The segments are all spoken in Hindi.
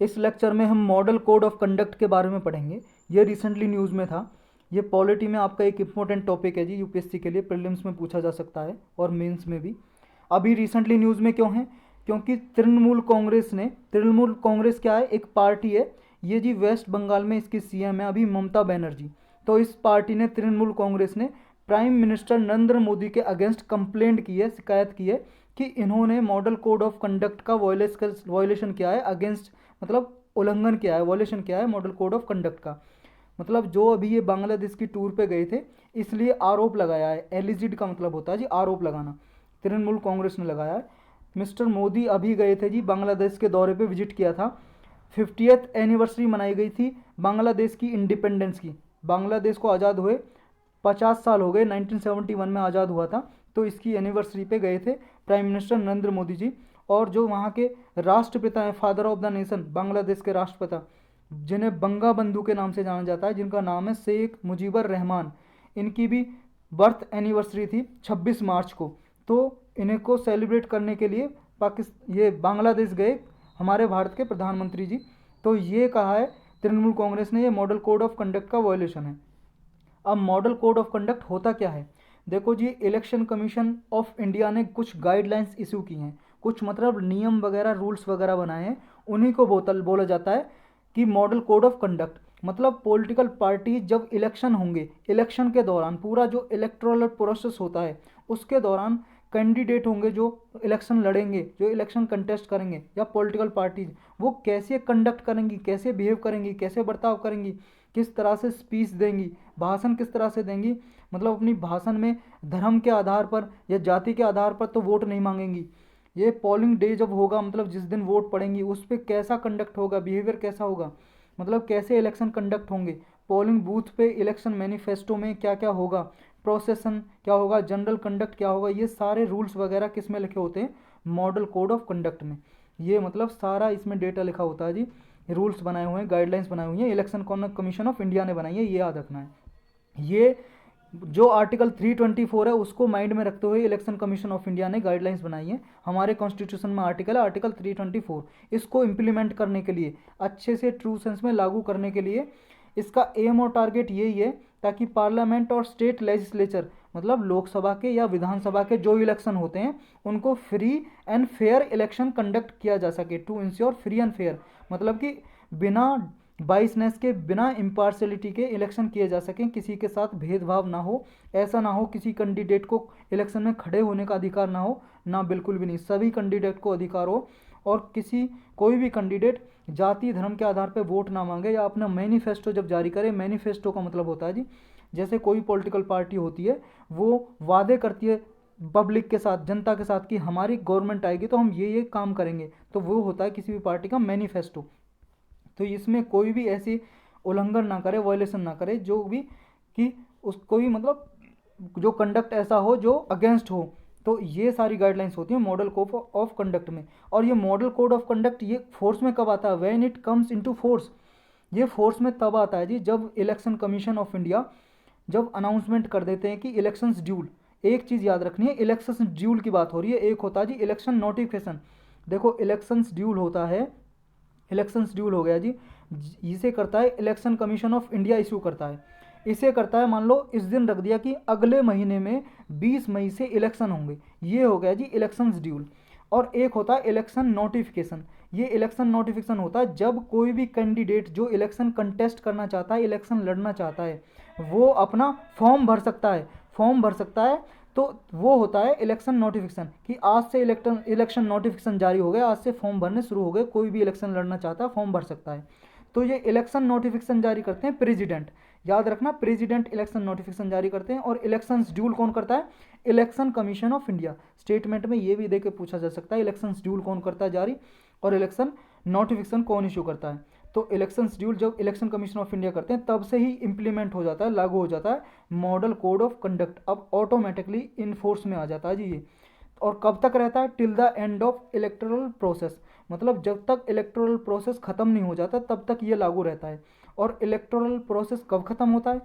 इस लेक्चर में हम मॉडल कोड ऑफ कंडक्ट के बारे में पढ़ेंगे। ये रिसेंटली न्यूज़ में था। ये पॉलिटी में आपका एक इम्पोर्टेंट टॉपिक है जी, यूपीएससी के लिए प्रीलिम्स में पूछा जा सकता है और मेंस में भी। अभी रिसेंटली न्यूज़ में क्यों है? क्योंकि तृणमूल कांग्रेस क्या है? एक पार्टी है ये जी, वेस्ट बंगाल में इसकी सीएम है अभी ममता बनर्जी। तो इस पार्टी ने, तृणमूल कांग्रेस ने प्राइम मिनिस्टर नरेंद्र मोदी के अगेंस्ट कंप्लेंट की है, शिकायत की है कि इन्होंने मॉडल कोड ऑफ कंडक्ट का वॉयलेशन किया है, अगेंस्ट मतलब उल्लंघन किया है, वॉयलेशन किया है मॉडल कोड ऑफ कंडक्ट का। मतलब जो अभी ये बांग्लादेश की टूर पे गए थे, इसलिए आरोप लगाया है। एलिजिड का मतलब होता है जी आरोप लगाना, तृणमूल कांग्रेस ने लगाया है। मिस्टर मोदी अभी गए थे जी, बांग्लादेश के दौरे पे विजिट किया था। 50th एनिवर्सरी मनाई गई थी बांग्लादेश की इंडिपेंडेंस की। बांग्लादेश को आज़ाद हुए 50 साल हो गए, 1971 में आज़ाद हुआ था। तो इसकी एनिवर्सरी पे गए थे प्राइम मिनिस्टर नरेंद्र मोदी जी। और जो वहाँ के राष्ट्रपिता हैं, father of the nation, Bangladesh के राष्ट्रपिता, जिन्हें बंगा बंधु के नाम से जाना जाता है, जिनका नाम है शेख मुजीबर रहमान, इनकी भी बर्थ एनिवर्सरी थी 26 मार्च को। तो इन्हें को सेलिब्रेट करने के लिए ये बांग्लादेश गए हमारे भारत के प्रधानमंत्री जी। तो ये कहा है तृणमूल कांग्रेस ने, ये मॉडल कोड ऑफ कंडक्ट का वायोलेशन है। अब मॉडल कोड ऑफ कंडक्ट होता क्या है? देखो जी, इलेक्शन कमीशन ऑफ इंडिया ने कुछ गाइडलाइंस इशू की हैं, कुछ मतलब नियम वगैरह, रूल्स वगैरह बनाए हैं, उन्हीं को बोला जाता है कि मॉडल कोड ऑफ कंडक्ट। मतलब पॉलिटिकल पार्टी जब इलेक्शन होंगे, इलेक्शन के दौरान पूरा जो इलेक्टोरल प्रोसेस होता है उसके दौरान कैंडिडेट होंगे जो इलेक्शन लड़ेंगे, जो इलेक्शन कंटेस्ट करेंगे, या पॉलिटिकल पार्टीज, वो कैसे कंडक्ट करेंगी, कैसे बिहेव करेंगी, कैसे बर्ताव करेंगी, किस तरह से स्पीच देंगी, भाषण किस तरह से देंगी। मतलब अपनी भाषण में धर्म के आधार पर या जाति के आधार पर तो वोट नहीं मांगेंगी। ये पोलिंग डे जब होगा, मतलब जिस दिन वोट पड़ेंगी, उस पर कैसा कंडक्ट होगा, बिहेवियर कैसा होगा, मतलब कैसे इलेक्शन कंडक्ट होंगे, पोलिंग बूथ पे इलेक्शन मैनिफेस्टो में क्या क्या होगा, प्रोसेसन क्या होगा, जनरल कंडक्ट क्या होगा, ये सारे रूल्स वगैरह किस में लिखे होते हैं? मॉडल कोड ऑफ कंडक्ट में। ये मतलब सारा इसमें डेटा लिखा होता है जी, रूल्स बनाए हुए हैं, गाइडलाइंस बनाई हुई हैं, इलेक्शन कमीशन ऑफ इंडिया ने बनाई है, ये याद रखना है। ये जो आर्टिकल 324 है उसको माइंड में रखते हुए इलेक्शन कमीशन ऑफ इंडिया ने गाइडलाइंस बनाई है। हमारे कॉन्स्टिट्यूशन में आर्टिकल है आर्टिकल 324। इसको इम्प्लीमेंट करने के लिए, अच्छे से ट्रू सेंस में लागू करने के लिए, इसका एम और टारगेट यही है ताकि पार्लियामेंट और स्टेट लेजिस्लेचर, मतलब लोकसभा के या विधानसभा के जो इलेक्शन होते हैं, उनको free and fair election conduct किया जा सके। To ensure free and fair, मतलब कि बिना बाइसनेस के, बिना इम्पार्शलिटी के इलेक्शन किए जा सकें, किसी के साथ भेदभाव ना हो। ऐसा ना हो किसी कैंडिडेट को इलेक्शन में खड़े होने का अधिकार ना हो, ना, बिल्कुल भी नहीं, सभी कैंडिडेट को अधिकार हो। और कोई भी कैंडिडेट जाति धर्म के आधार पर वोट ना मांगे या अपना मैनिफेस्टो जब जारी करे। मैनिफेस्टो का मतलब होता है जी, जैसे कोई पॉलिटिकल पार्टी होती है, वो वादे करती है पब्लिक के साथ, जनता के साथ, कि हमारी गवर्नमेंट आएगी तो हम ये काम करेंगे, तो वो होता है किसी भी पार्टी का मैनिफेस्टो। तो इसमें कोई भी ऐसी उल्लंघन ना करे, वायलेशन ना करे, जो भी कि उसको भी मतलब जो कंडक्ट ऐसा हो जो अगेंस्ट हो। तो ये सारी गाइडलाइंस होती हैं मॉडल कोड ऑफ कंडक्ट में। और ये मॉडल कोड ऑफ कंडक्ट ये फोर्स में कब आता है? When it comes into force. ये फोर्स में तब आता है जी जब इलेक्शन कमीशन ऑफ इंडिया जब अनाउंसमेंट कर देते हैं कि इलेक्शंस ड्यूल। एक चीज़ याद रखनी है, इलेक्शंस ड्यूल की बात हो रही है, एक होता है जी इलेक्शन नोटिफिकेशन। देखो इलेक्शंस ड्यूल होता है, इलेक्शंस ड्यूल हो गया जी, इसे करता है election commission of India, issue करता है। इसे करता है, मान लो इस दिन रख दिया कि अगले महीने में 20 मई से इलेक्शन होंगे, ये हो गया जी इलेक्शंस ड्यूल। और एक होता है इलेक्शन नोटिफिकेशन। ये इलेक्शन नोटिफिकेशन होता है जब कोई भी कैंडिडेट जो इलेक्शन कंटेस्ट करना चाहता है, इलेक्शन लड़ना चाहता है, वो अपना फॉर्म भर सकता है, फॉर्म भर सकता है। तो वो होता है इलेक्शन नोटिफिकेशन, कि आज से इलेक्शन नोटिफिकेशन जारी हो गया, आज से फॉर्म भरने शुरू हो गए, कोई भी इलेक्शन लड़ना चाहता है फॉर्म भर सकता है। तो ये इलेक्शन नोटिफिकेशन जारी करते हैं प्रेसिडेंट, याद रखना, प्रेसिडेंट इलेक्शन नोटिफिकेशन जारी करते हैं। और इलेक्शन ड्यूल कौन करता है? Election commission of India. Statement में ये भी देके पूछा जा सकता है, इलेक्शन ड्यूल कौन करता है जारी, और इलेक्शन नोटिफिकेशन कौन इशू करता है। तो इलेक्शन ड्यूल जब इलेक्शन कमीशन ऑफ इंडिया करते हैं, तब से ही इंप्लीमेंट हो जाता है, लागू हो जाता है मॉडल कोड ऑफ कंडक्ट। अब ऑटोमेटिकली इन फोर्स में आ जाता है जी ये। और कब तक रहता है? Till the end of electoral process, मतलब जब तक इलेक्टोरल प्रोसेस खत्म नहीं हो जाता तब तक ये लागू रहता है। और इलेक्टोरल प्रोसेस कब खत्म होता है?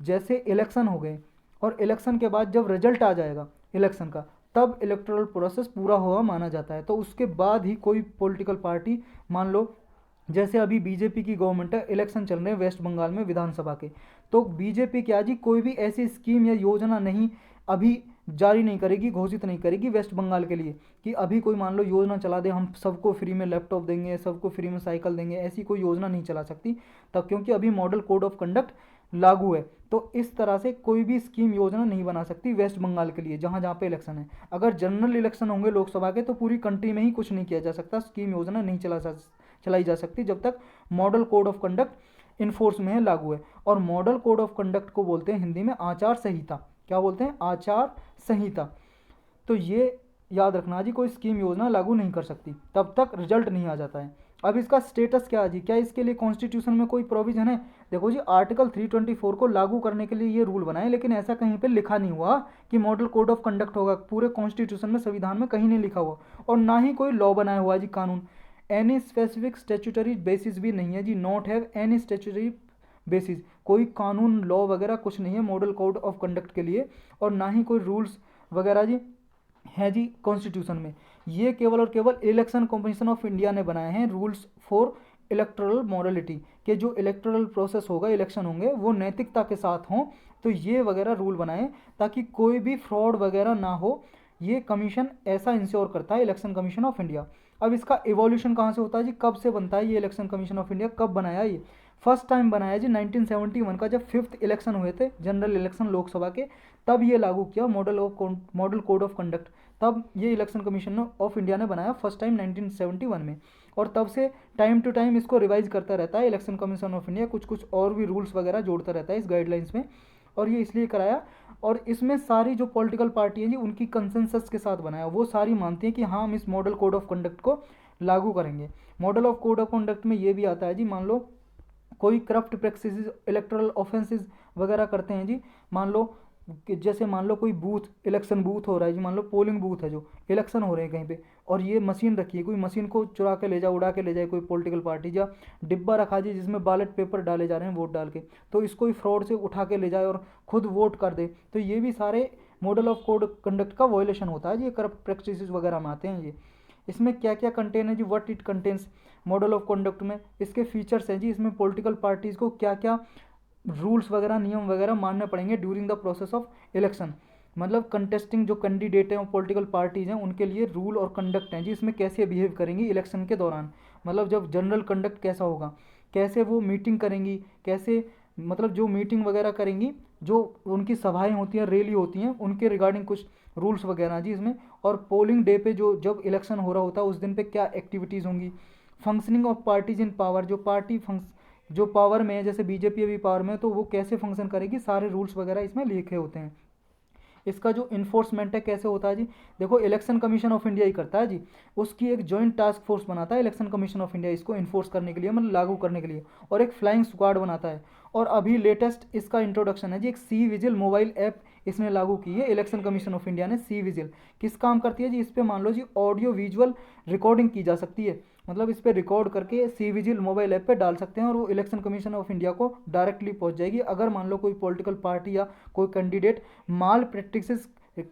जैसे इलेक्शन हो गए, और इलेक्शन के बाद जब रिजल्ट आ जाएगा इलेक्शन का, तब इलेक्टोरल प्रोसेस पूरा हुआ माना जाता है। तो उसके बाद ही कोई पॉलिटिकल पार्टी, मान लो जैसे अभी बीजेपी की गवर्नमेंट है, इलेक्शन चल रहे हैं वेस्ट बंगाल में विधानसभा के, तो बीजेपी क्या जी कोई भी ऐसी स्कीम या योजना नहीं अभी जारी नहीं करेगी, घोषित नहीं करेगी वेस्ट बंगाल के लिए कि अभी कोई मान लो योजना चला दे, हम सबको फ्री में लैपटॉप देंगे, सबको फ्री में साइकिल देंगे, ऐसी कोई योजना नहीं चला सकती तब, क्योंकि अभी मॉडल कोड ऑफ कंडक्ट लागू है। तो इस तरह से कोई भी स्कीम योजना नहीं बना सकती वेस्ट बंगाल के लिए जहाँ जहाँ पे इलेक्शन है। अगर जनरल इलेक्शन होंगे लोकसभा के तो पूरी कंट्री में ही कुछ नहीं किया जा सकता, स्कीम योजना नहीं चलाई जा सकती जब तक model code of conduct enforce में है, लागू है। और मॉडल कोड ऑफ कंडक्ट को बोलते हैं हिंदी में आचार संहिता। क्या बोलते हैं? आचार संहिता। तो ये याद रखना जी, कोई स्कीम योजना लागू नहीं कर सकती तब तक रिजल्ट नहीं आ जाता है। अब इसका स्टेटस क्या है जी, क्या इसके लिए कॉन्स्टिट्यूशन में कोई प्रोविजन है? देखो जी, आर्टिकल 324 को लागू करने के लिए ये रूल बनाए, लेकिन ऐसा कहीं पे लिखा नहीं हुआ कि मॉडल कोड ऑफ कंडक्ट होगा, पूरे कॉन्स्टिट्यूशन में, संविधान में कहीं नहीं लिखा हुआ, और ना ही कोई लॉ बनाया हुआ जी, कानून। एनी स्पेसिफिक स्टेचुटरी बेसिस भी नहीं है जी, not have any statutory basis, कोई कानून लॉ वगैरह कुछ नहीं है मॉडल कोड ऑफ कंडक्ट के लिए, और ना ही कोई रूल्स वगैरह जी है जी कॉन्स्टिट्यूशन में। ये केवल और केवल इलेक्शन कमीशन ऑफ इंडिया ने बनाए हैं रूल्स फॉर इलेक्टोरल मॉडलिटी, के जो इलेक्टोरल प्रोसेस होगा, इलेक्शन होंगे, वो नैतिकता के साथ हों, तो ये वगैरह रूल बनाए ताकि कोई भी फ्रॉड वगैरह ना हो। ये कमीशन ऐसा इंश्योर करता है, इलेक्शन कमीशन ऑफ इंडिया। अब इसका इवोल्यूशन कहाँ से होता है जी, कब से बनता है ये इलेक्शन कमीशन ऑफ इंडिया, कब बनाया ये? फर्स्ट टाइम बनाया जी 1971 का, जब 5th इलेक्शन हुए थे, जनरल इलेक्शन लोकसभा के, तब ये लागू किया मॉडल कोड ऑफ कंडक्ट। तब ये इलेक्शन कमीशन ऑफ इंडिया ने बनाया फर्स्ट टाइम 1971 में, और तब से टाइम टू टाइम इसको रिवाइज करता रहता है इलेक्शन कमीशन ऑफ इंडिया, कुछ कुछ और भी रूल्स वगैरह जोड़ता रहता है इस गाइडलाइंस में। और ये इसलिए कराया, और इसमें सारी जो पॉलिटिकल पार्टी हैं जी उनकी कंसेंसस के साथ बनाया, वो सारी मानती हैं कि हाँ हम इस मॉडल कोड ऑफ कंडक्ट को लागू करेंगे। Model of code of conduct में ये भी आता है जी, मान लो कोई करप्ट प्रैक्टिसेस, इलेक्टोरल ऑफेंसेस वगैरह करते हैं जी, मान लो कि जैसे मान लो कोई बूथ, इलेक्शन बूथ हो रहा है जी, मान लो पोलिंग बूथ है, जो इलेक्शन हो रहे हैं कहीं पे, और ये मशीन रखी है, कोई मशीन को चुरा के ले जाए, उड़ा के ले जाए कोई पॉलिटिकल पार्टी, या डिब्बा रखा जी जिसमें बैलेट पेपर डाले जा रहे हैं वोट डाल के, तो इसको ही फ्रॉड से उठा के ले जाए और खुद वोट कर दे, तो ये भी सारे मॉडल ऑफ कोड कंडक्ट का वॉयलेशन होता है जी, करप्ट प्रैक्टिसेस वगैरह में आते हैं ये। इसमें क्या क्या कंटेन है जी, what it contains, model of conduct में इसके फीचर्स हैं जी, इसमें पॉलिटिकल पार्टीज़ को क्या क्या रूल्स वगैरह, नियम वगैरह मानने पड़ेंगे during the process of election, मतलब कंटेस्टिंग जो कैंडिडेट हैं और पॉलिटिकल पार्टीज़ हैं उनके लिए रूल और कंडक्ट हैं जी, इसमें कैसे बिहेव करेंगी इलेक्शन के दौरान, मतलब जब जनरल कंडक्ट कैसा होगा, कैसे वो मीटिंग करेंगी, कैसे मतलब जो मीटिंग वगैरह करेंगी, जो उनकी सभाएं होती हैं, रैली होती हैं, उनके रिगार्डिंग कुछ रूल्स वगैरह जी इसमें। और पोलिंग डे पे जो जब इलेक्शन हो रहा होता है उस दिन पे क्या एक्टिविटीज़ होंगी, functioning of parties in power, जो पार्टी जो पावर में है, जैसे बीजेपी अभी पावर में है, तो वो कैसे फंक्शन करेगी, सारे रूल्स वगैरह इसमें लिखे होते हैं। इसका जो इन्फोर्समेंट है कैसे होता है जी, देखो इलेक्शन कमीशन ऑफ इंडिया ही करता है जी, उसकी एक जॉइंट टास्क फोर्स बनाता है इलेक्शन कमीशन ऑफ इंडिया इसको इन्फोर्स करने के लिए, मतलब लागू करने के लिए, और एक फ्लाइंग स्क्वाड बनाता है। और अभी लेटेस्ट इसका इंट्रोडक्शन है जी, एक सी विजिल मोबाइल ऐप इसने लागू की है इलेक्शन कमीशन ऑफ इंडिया ने। सी विजिल किस काम करती है जी, इस पर मान लो जी ऑडियो विजुअल रिकॉर्डिंग की जा सकती है, मतलब इस पर रिकॉर्ड करके सी विजिल मोबाइल ऐप पे डाल सकते हैं, और वो इलेक्शन कमीशन ऑफ इंडिया को डायरेक्टली पहुंच जाएगी। अगर मान लो कोई पॉलिटिकल पार्टी या कोई कैंडिडेट माल प्रैक्टिसेस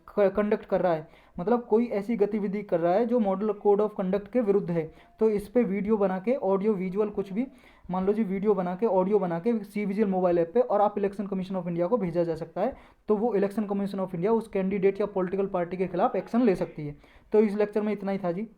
कंडक्ट कर रहा है, मतलब कोई ऐसी गतिविधि कर रहा है जो मॉडल कोड ऑफ कंडक्ट के विरुद्ध है, तो इस पर वीडियो बना के, ऑडियो विजुअल कुछ भी, मान लो जी वीडियो बना के, ऑडियो बना के सी विजिल मोबाइल ऐप पे, और आप इलेक्शन कमीशन ऑफ इंडिया को भेजा जा सकता है, तो वो इलेक्शन कमीशन ऑफ इंडिया उस कैंडिडेट या पॉलिटिकल पार्टी के खिलाफ एक्शन ले सकती है। तो इस लेक्चर में इतना ही था जी।